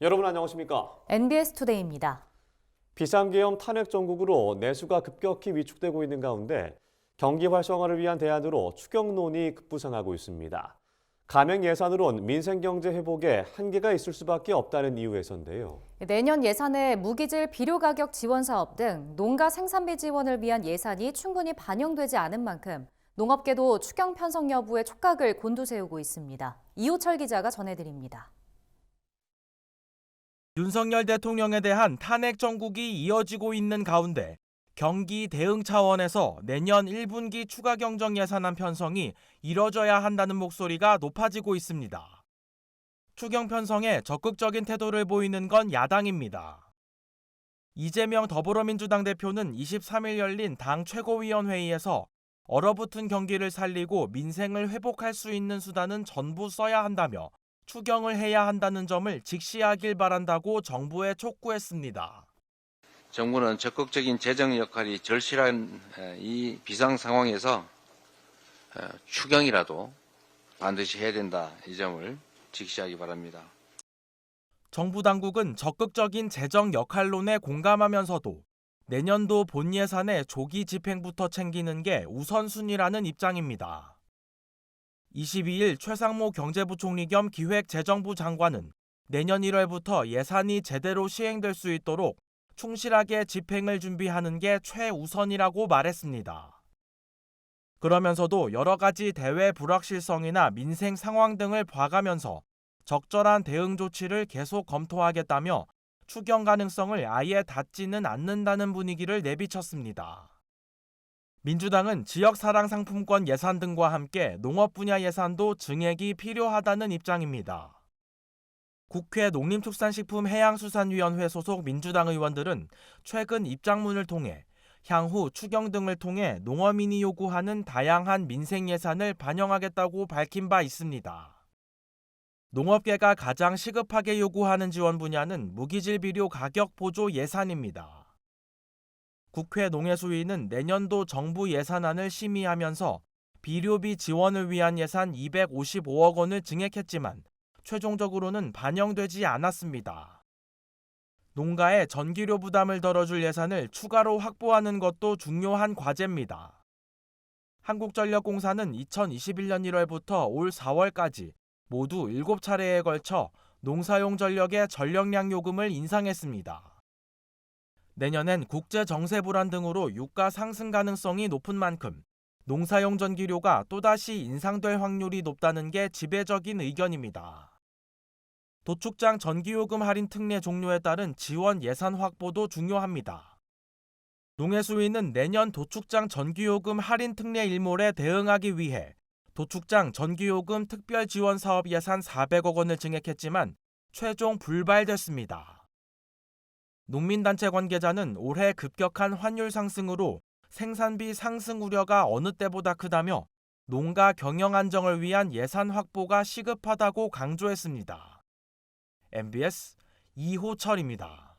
여러분 안녕하십니까? NBS 투데이입니다. 비상계엄 탄핵 정국으로 내수가 급격히 위축되고 있는 가운데 경기 활성화를 위한 대안으로 추경론이 급부상하고 있습니다. 감행 예산으론 민생경제 회복에 한계가 있을 수밖에 없다는 이유에서인데요. 내년 예산에 무기질 비료가격 지원 사업 등 농가 생산비 지원을 위한 예산이 충분히 반영되지 않은 만큼 농업계도 추경 편성 여부에 촉각을 곤두세우고 있습니다. 이호철 기자가 전해드립니다. 윤석열 대통령에 대한 탄핵 정국이 이어지고 있는 가운데 경기 대응 차원에서 내년 1분기 추가 경정 예산안 편성이 이뤄져야 한다는 목소리가 높아지고 있습니다. 추경 편성에 적극적인 태도를 보이는 건 야당입니다. 이재명 더불어민주당 대표는 23일 열린 당 최고위원회의에서 얼어붙은 경기를 살리고 민생을 회복할 수 있는 수단은 전부 써야 한다며 추경을 해야 한다는 점을 직시하길 바란다고 정부에 촉구했습니다. 정부는 적극적인 재정 역할이 절실한 이 비상 상황에서 추경이라도 반드시 해야 된다. 이 점을 직시하기 바랍니다. 정부 당국은 적극적인 재정 역할론에 공감하면서도 내년도 본 예산의 조기 집행부터 챙기는 게 우선순위라는 입장입니다. 22일 최상무 경제부총리 겸 기획재정부 장관은 내년 1월부터 예산이 제대로 시행될 수 있도록 충실하게 집행을 준비하는 게 최우선이라고 말했습니다. 그러면서도 여러 가지 대외 불확실성이나 민생 상황 등을 봐가면서 적절한 대응 조치를 계속 검토하겠다며 추경 가능성을 아예 닫지는 않는다는 분위기를 내비쳤습니다. 민주당은 지역사랑 상품권 예산 등과 함께 농업 분야 예산도 증액이 필요하다는 입장입니다. 국회 농림축산식품해양수산위원회 소속 민주당 의원들은 최근 입장문을 통해 향후 추경 등을 통해 농어민이 요구하는 다양한 민생 예산을 반영하겠다고 밝힌 바 있습니다. 농업계가 가장 시급하게 요구하는 지원 분야는 무기질 비료 가격 보조 예산입니다. 국회 농해수위는 내년도 정부 예산안을 심의하면서 비료비 지원을 위한 예산 255억 원을 증액했지만 최종적으로는 반영되지 않았습니다. 농가의 전기료 부담을 덜어줄 예산을 추가로 확보하는 것도 중요한 과제입니다. 한국전력공사는 2021년 1월부터 올 4월까지 모두 7차례에 걸쳐 농사용 전력의 전력량 요금을 인상했습니다. 내년엔 국제 정세 불안 등으로 유가 상승 가능성이 높은 만큼 농사용 전기료가 또다시 인상될 확률이 높다는 게 지배적인 의견입니다. 도축장 전기요금 할인 특례 종료에 따른 지원 예산 확보도 중요합니다. 농해수위는 내년 도축장 전기요금 할인 특례 일몰에 대응하기 위해 도축장 전기요금 특별 지원 사업 예산 400억 원을 증액했지만 최종 불발됐습니다. 농민단체 관계자는 올해 급격한 환율 상승으로 생산비 상승 우려가 어느 때보다 크다며 농가 경영 안정을 위한 예산 확보가 시급하다고 강조했습니다. MBS 이호철입니다.